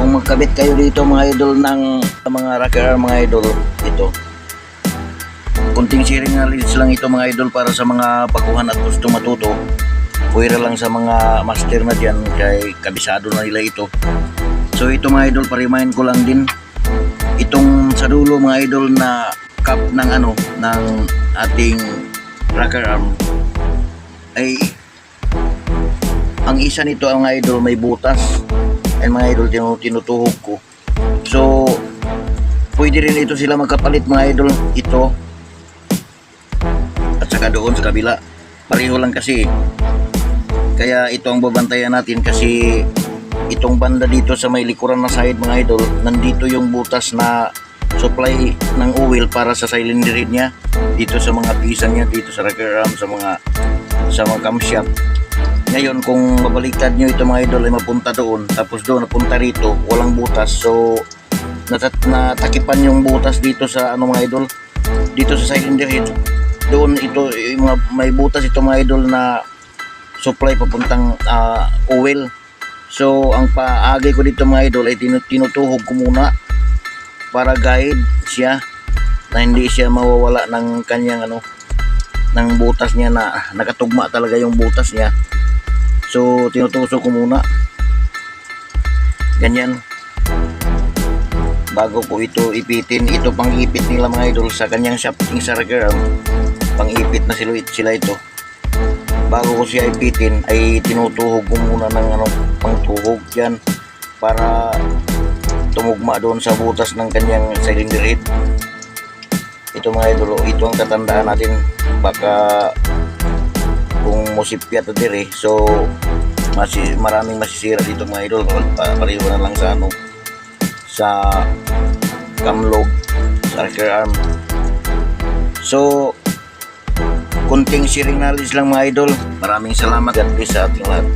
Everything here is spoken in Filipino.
Kung magkabit kayo dito mga idol ng mga rocker arm mga idol, ito kunting sharing knowledge lang ito mga idol para sa mga baguhan at gusto matuto. Pwera lang sa mga master na dyan kay kabisado na nila ito. So ito mga idol, pa-remind ko lang din itong sa dulo mga idol na cap ng ng ating rocker arm ay ang isa nito ang mga idol may butas. Ay mga idol, tinutuhog ko. So pwede rin ito sila magkapalit mga idol, ito at saka doon sa kabila, pareho lang kasi. Kaya ito ang babantayan natin kasi itong banda dito sa may likuran na side mga idol, nandito yung butas na supply ng oil para sa cylinder head niya, dito sa mga pisa niya, dito sa rocker arm, sa mga camshaft. Ngayon kung mabaliktad nyo ito mga idol ay mapunta doon, tapos doon napunta rito, walang butas. So natakipan yung butas dito sa mga idol, dito sa cylinder head. Doon ito may butas ito mga idol na supply papuntang oil. So ang paagay ko dito mga idol ay tinutuhog ko muna para guide siya na hindi siya mawawala ng kanyang ng butas niya, na nakatugma talaga yung butas niya. So tinutusok ko muna ganyan bago ko ito ipitin. Ito pang ipit nila mga idol sa kanyang shafting sa rocker arm, pang ipit na sila ito. Bago ko siya ipitin ay tinutuhog ko muna ng pangtuhog yan para tumugma doon sa butas ng kanyang cylinder head. Ito mga idol, ito ang tatandaan natin, baka kung musipya to dire, so maraming masisira dito mga idol. Pareho na lang sa camlog, sa rocker arm. So kunting sharing knowledge lang mga idol. Maraming salamat, God bless sa ating lahat.